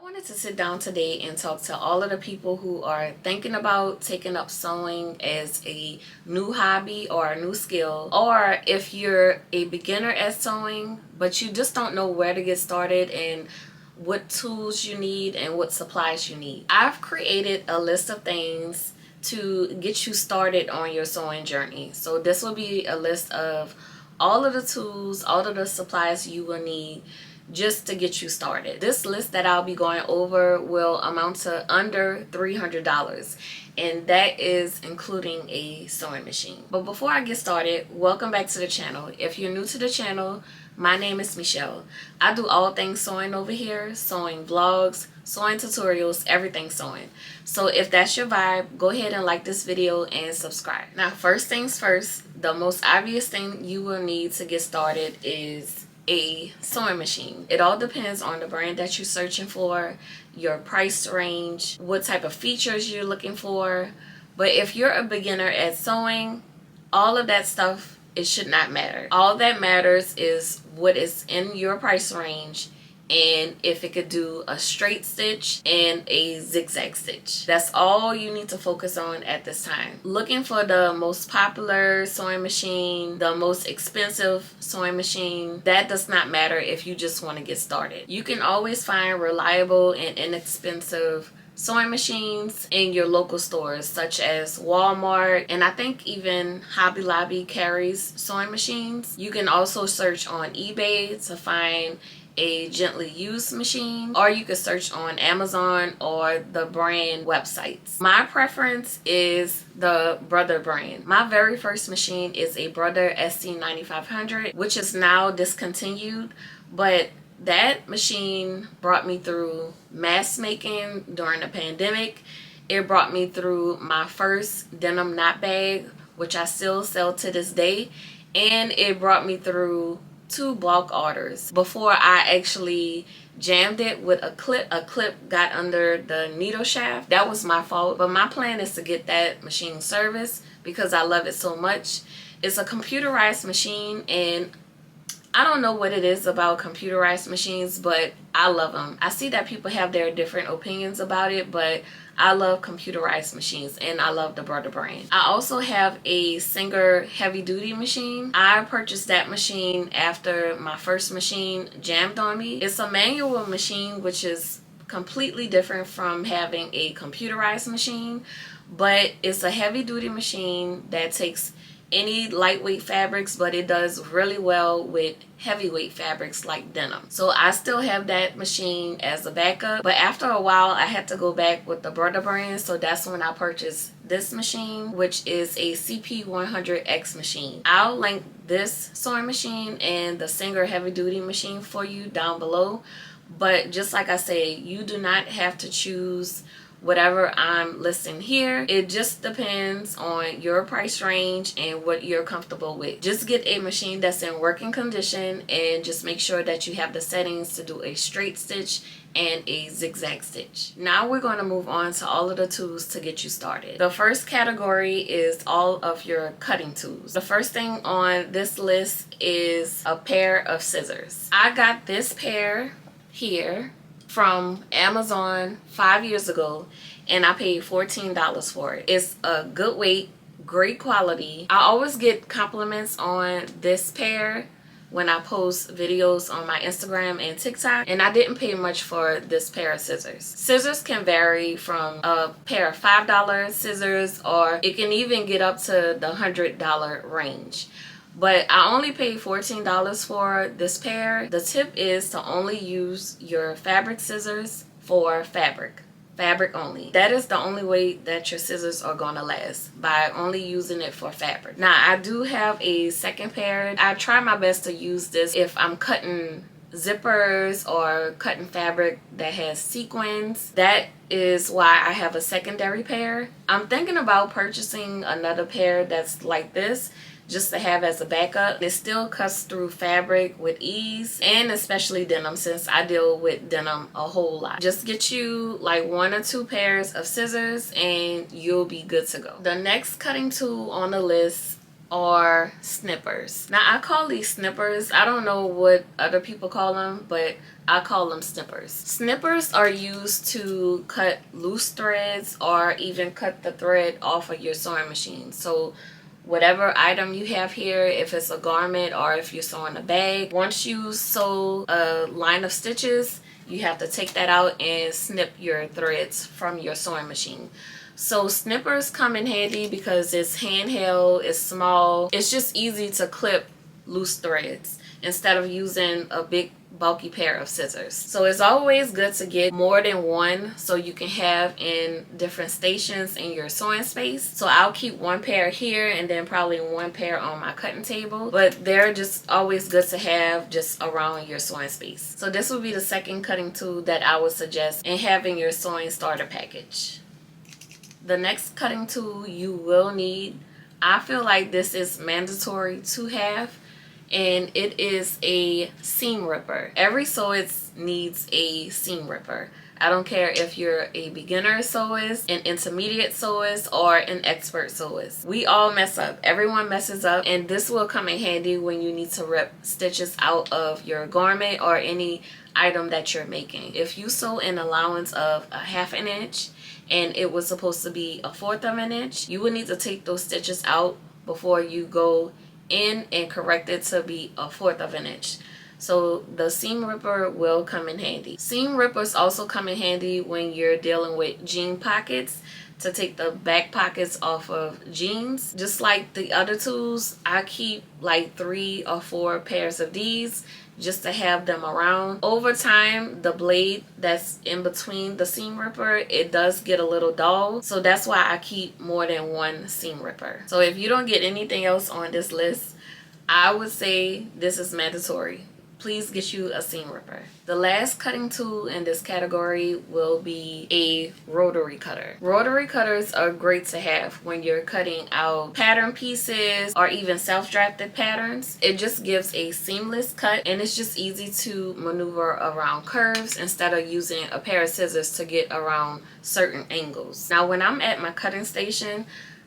Wanted to sit down today and talk to all of the people who are thinking about taking up sewing as a new hobby or a new skill, or if you're a beginner at sewing but you just don't know where to get started and what tools you need and what supplies you need. I've created a list of things to get you started on your sewing journey. So this will be a list of all of the tools, all of the supplies you will need just to get you started. This list that I'll be going over will amount to under $300, and that is including a sewing machine. But before I get started, welcome back to the channel. If you're new to the channel, my name is Michelle. I do all things sewing over here, sewing vlogs, sewing tutorials, everything sewing. So if that's your vibe, go ahead and like this video and subscribe. Now, first things first, the most obvious thing you will need to get started is a sewing machine. It all depends on the brand that you're searching for, your price range, what type of features you're looking for. But if you're a beginner at sewing, all of that stuff, it should not matter. All that matters is what is in your price range and if it could do a straight stitch and a zigzag stitch. That's all you need to focus on at this time. Looking for the most popular sewing machine, the most expensive sewing machine, that does not matter if you just want to get started. You can always find reliable and inexpensive sewing machines in your local stores such as Walmart, and I think even Hobby Lobby carries sewing machines. You can also search on eBay to find a gently used machine, or you could search on Amazon or the brand websites. My preference is the Brother brand. My very first machine is a Brother SC9500, which is now discontinued, but that machine brought me through mask making during the pandemic. It brought me through my first denim knot bag, which I still sell to this day, and it brought me through 2 bulk orders before I actually jammed it with a clip. A clip got under the needle shaft. That was my fault, but my plan is to get that machine serviced because I love it so much. It's a computerized machine, and I don't know what it is about computerized machines, but I love them. I see that people have their different opinions about it, but I love computerized machines, and I love the Brother brand. I also have a Singer heavy duty machine. I purchased that machine after my first machine jammed on me. It's a manual machine, which is completely different from having a computerized machine, but it's a heavy duty machine that takes any lightweight fabrics, but it does really well with heavyweight fabrics like denim. So I still have that machine as a backup, but after a while I had to go back with the Brother brand, so that's when I purchased this machine, which is a CP100X machine. I'll link this sewing machine and the Singer heavy duty machine for you down below, but just like I say, you do not have to choose whatever I'm listing here. It just depends on your price range and what you're comfortable with. Just get a machine that's in working condition and just make sure that you have the settings to do a straight stitch and a zigzag stitch. Now we're going to move on to all of the tools to get you started. The first category is all of your cutting tools. The first thing on this list is a pair of scissors. I got this pair here from Amazon 5 years ago, and I paid $14 for it. It's a good weight, great quality. I always get compliments on this pair when I post videos on my Instagram and TikTok, and I didn't pay much for this pair of scissors. Scissors can vary from a pair of $5 scissors, or it can even get up to the $100 range. But I only paid $14 for this pair. The tip is to only use your fabric scissors for fabric only. That is the only way that your scissors are gonna last, by only using it for fabric. Now I do have a second pair. I try my best to use this if I'm cutting zippers or cutting fabric that has sequins. That is why I have a secondary pair. I'm thinking about purchasing another pair that's like this, just to have as a backup. It still cuts through fabric with ease, and especially denim, since I deal with denim a whole lot. Just get you like 1 or 2 pairs of scissors and you'll be good to go. The next cutting tool on the list or snippers. Now I call these snippers. I don't know what other people call them, but I call them snippers. Snippers are used to cut loose threads or even cut the thread off of your sewing machine. So whatever item you have here, if it's a garment or if you're sewing a bag, once you sew a line of stitches, you have to take that out and snip your threads from your sewing machine. So snippers come in handy because it's handheld, it's small, it's just easy to clip loose threads instead of using a big bulky pair of scissors. So it's always good to get more than one so you can have in different stations in your sewing space. So I'll keep one pair here and then probably one pair on my cutting table, but they're just always good to have just around your sewing space. So this would be the second cutting tool that I would suggest in having your sewing starter package. The next cutting tool you will need, I feel like this is mandatory to have, and it is a seam ripper. Every sewist needs a seam ripper. I don't care if you're a beginner sewist, an intermediate sewist, or an expert sewist. We all mess up. Everyone messes up, and this will come in handy when you need to rip stitches out of your garment or any item that you're making. If you sew an allowance of a 1/2 inch and it was supposed to be a 1/4 inch, you would need to take those stitches out before you go in and correct it to be a 1/4 inch. So the seam ripper will come in handy. Seam rippers also come in handy when you're dealing with jean pockets, to take the back pockets off of jeans. Just like the other tools, I keep like 3 or 4 pairs of these just to have them around. Over time, the blade that's in between the seam ripper, it does get a little dull. So that's why I keep more than one seam ripper. So if you don't get anything else on this list, I would say this is mandatory. Please get you a seam ripper. The last cutting tool in this category will be a rotary cutter. Rotary cutters are great to have when you're cutting out pattern pieces or even self-drafted patterns. It just gives a seamless cut, and it's just easy to maneuver around curves instead of using a pair of scissors to get around certain angles. Now when I'm at my cutting station,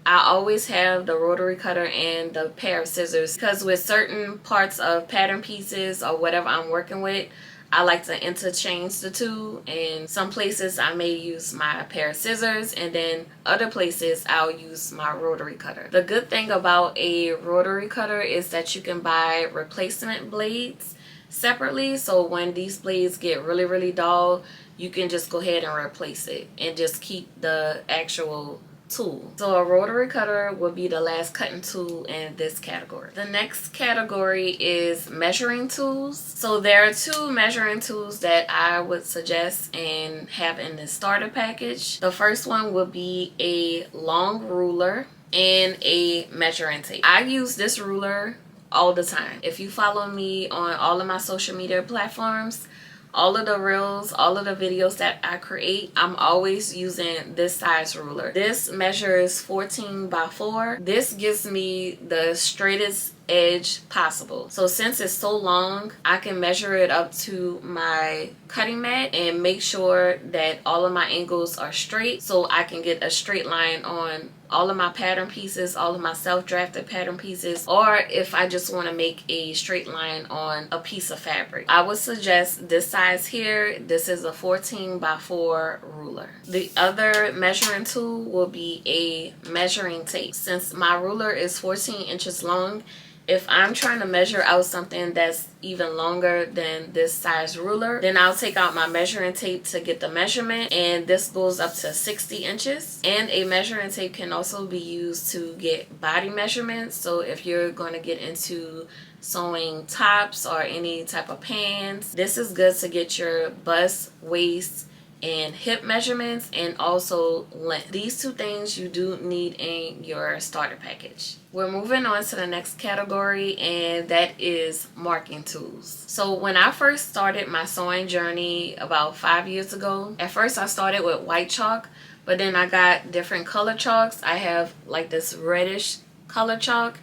I always have the rotary cutter and the pair of scissors, because with certain parts of pattern pieces or whatever I'm working with, I like to interchange the two. And some places I may use my pair of scissors, and then other places I'll use my rotary cutter. The good thing about a rotary cutter is that you can buy replacement blades separately. So when these blades get really dull, you can just go ahead and replace it and just keep the actual tool. So a rotary cutter will be the last cutting tool in this category. The next category is measuring tools. So there are 2 measuring tools that I would suggest and have in this starter package. The first one will be a long ruler and a measuring tape. I use this ruler all the time. If you follow me on all of my social media platforms, all of the reels, all of the videos that I create, I'm always using this size ruler. This measures 14 by 4. This gives me the straightest edge possible. So since it's so long, I can measure it up to my cutting mat and make sure that all of my angles are straight, so I can get a straight line on all of my pattern pieces, all of my self-drafted pattern pieces, or if I just want to make a straight line on a piece of fabric. I would suggest this size here. This is a 14 by 4 ruler. The other measuring tool will be a measuring tape. Since my ruler is 14 inches long, if I'm trying to measure out something that's even longer than this size ruler, then I'll take out my measuring tape to get the measurement, and this goes up to 60 inches. And a measuring tape can also be used to get body measurements. So if you're going to get into sewing tops or any type of pants, this is good to get your bust, waist, and hip measurements, and also length. These 2 things you do need in your starter package. We're moving on to the next category, and that is marking tools. So when I first started my sewing journey about 5 years ago, at first I started with white chalk, but then I got different color chalks. I have like this reddish color chalk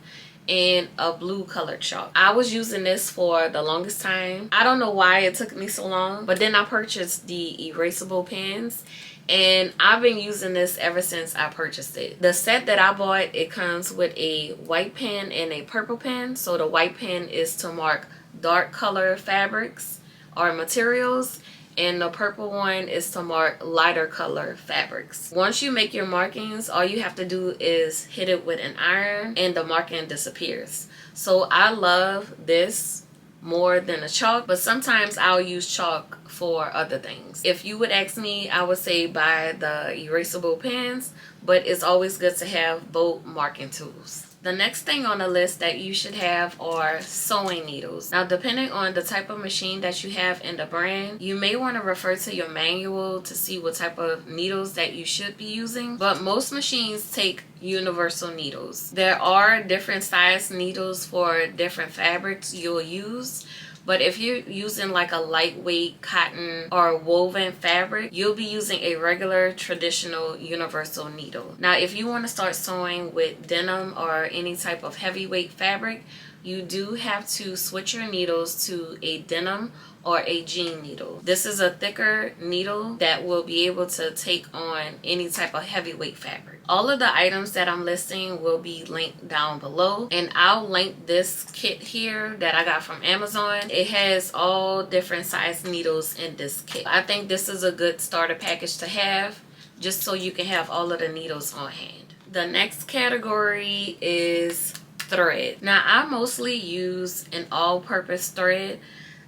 and a blue colored chalk. I was using this for the longest time. I don't know why it took me so long, but then I purchased the erasable pens, and I've been using this ever since I purchased it. The set that I bought, it comes with a white pen and a purple pen. So the white pen is to mark dark color fabrics or materials, and the purple one is to mark lighter color fabrics. Once you make your markings, all you have to do is hit it with an iron and the marking disappears. So I love this more than a chalk, but sometimes I'll use chalk for other things. If you would ask me, I would say buy the erasable pens, but it's always good to have both marking tools. The next thing on the list that you should have are sewing needles. Now, depending on the type of machine that you have in the brand, you may want to refer to your manual to see what type of needles that you should be using, but most machines take universal needles. There are different size needles for different fabrics you'll use, but if you're using like a lightweight cotton or woven fabric, you'll be using a regular traditional universal needle. Now, if you want to start sewing with denim or any type of heavyweight fabric, you do have to switch your needles to a denim or a jean needle. This is a thicker needle that will be able to take on any type of heavyweight fabric. All of the items that I'm listing will be linked down below, and I'll link this kit here that I got from Amazon. It has all different size needles in this kit. I think this is a good starter package to have, just so you can have all of the needles on hand. The next category is thread. Now, I mostly use an all-purpose thread.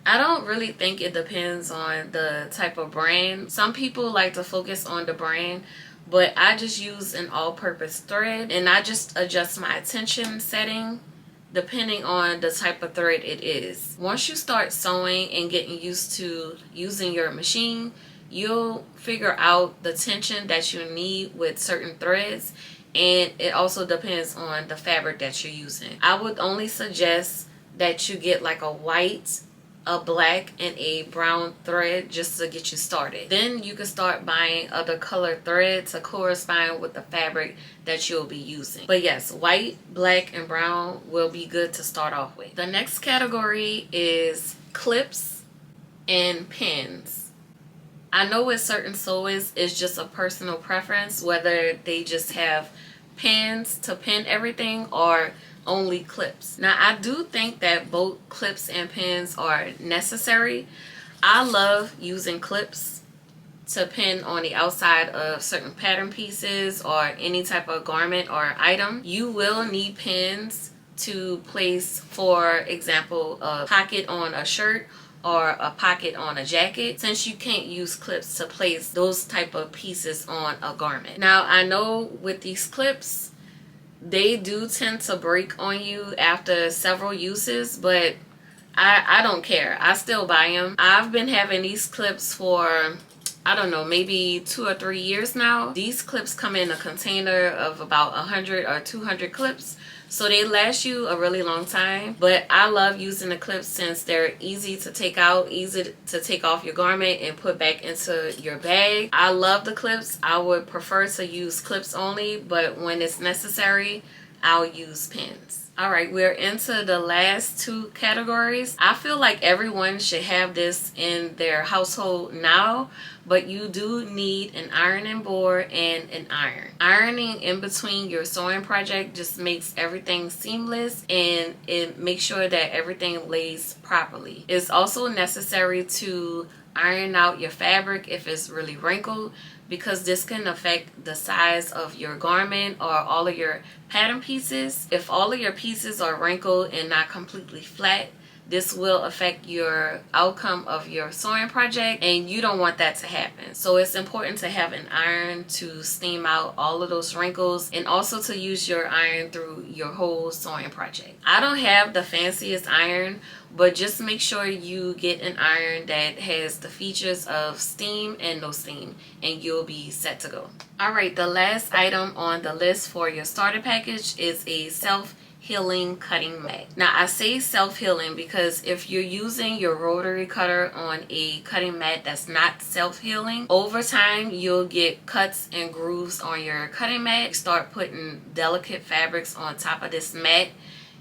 I don't really think it depends on the type of brand. Some people like to focus on the brand, but I just use an all-purpose thread, and I just adjust my tension setting depending on the type of thread it is. Once you start sewing and getting used to using your machine, you'll figure out the tension that you need with certain threads, and it also depends on the fabric that you're using. I would only suggest that you get like a white, a black, and a brown thread just to get you started. Then you can start buying other colored thread to correspond with the fabric that you'll be using. But yes, white, black, and brown will be good to start off with. The next category is clips and pins. I know with certain sewists, it's just a personal preference whether they just have pins to pin everything or only clips. Now, I do think that both clips and pins are necessary. I love using clips to pin on the outside of certain pattern pieces or any type of garment or item. You will need pins to place, for example, a pocket on a shirt or a pocket on a jacket, since you can't use clips to place those type of pieces on a garment. Now, I know with these clips, they do tend to break on you after several uses, but I don't care. I still buy them. I've been having these clips for, I don't know, maybe 2 or 3 years now. These clips come in a container of about 100 or 200 clips, so they last you a really long time. But I love using the clips since they're easy to take out, easy to take off your garment and put back into your bag. I love the clips. I would prefer to use clips only, but when it's necessary, I'll use pins. Alright, we're into the last 2 categories. I feel like everyone should have this in their household now, but you do need an ironing board and an iron. Ironing in between your sewing project just makes everything seamless, and it makes sure that everything lays properly. It's also necessary to iron out your fabric if it's really wrinkled, because this can affect the size of your garment or all of your pattern pieces. If all of your pieces are wrinkled and not completely flat, this will affect your outcome of your sewing project, and you don't want that to happen. So it's important to have an iron to steam out all of those wrinkles, and also to use your iron through your whole sewing project. I don't have the fanciest iron, but just make sure you get an iron that has the features of steam and no steam, and you'll be set to go. Alright, the last item on the list for your starter package is a self-healing cutting mat. Now, I say self-healing because if you're using your rotary cutter on a cutting mat that's not self-healing, over time you'll get cuts and grooves on your cutting mat. You start putting delicate fabrics on top of this mat,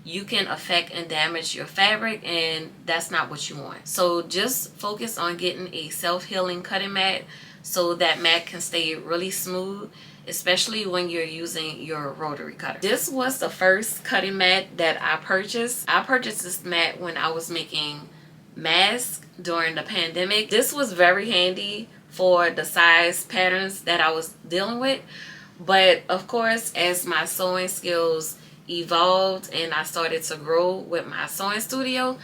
you can affect and damage your fabric, and that's not what you want. So just focus on getting a self-healing cutting mat. so that mat can stay really smooth, especially when you're using your rotary cutter. This was the first cutting mat that I purchased. I purchased this mat when I was making masks during the pandemic. This was very handy for the size patterns that I was dealing with. But of course, as my sewing skills evolved and I started to grow with my sewing studio,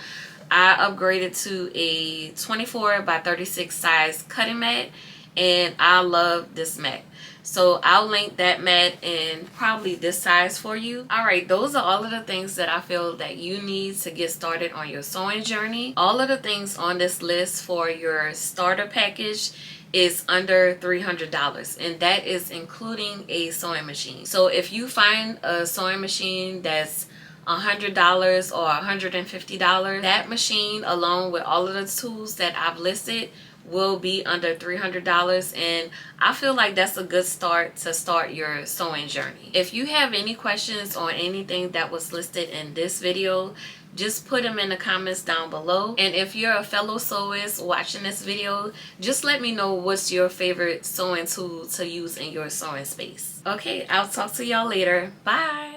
I upgraded to a 24 by 36 size cutting mat, and I love this mat. So I'll link that mat and probably this size for you. Alright, those are all of the things that I feel that you need to get started on your sewing journey. All of the things on this list for your starter package is under $300, and that is including a sewing machine. So if you find a sewing machine that's $100 or $150, that machine along with all of the tools that I've listed will be under $300, and I feel like that's a good start to start your sewing journey. If you have any questions on anything that was listed in this video, just put them in the comments down below. And if you're a fellow sewist watching this video, just let me know what's your favorite sewing tool to use in your sewing space. Okay, I'll talk to y'all later. Bye.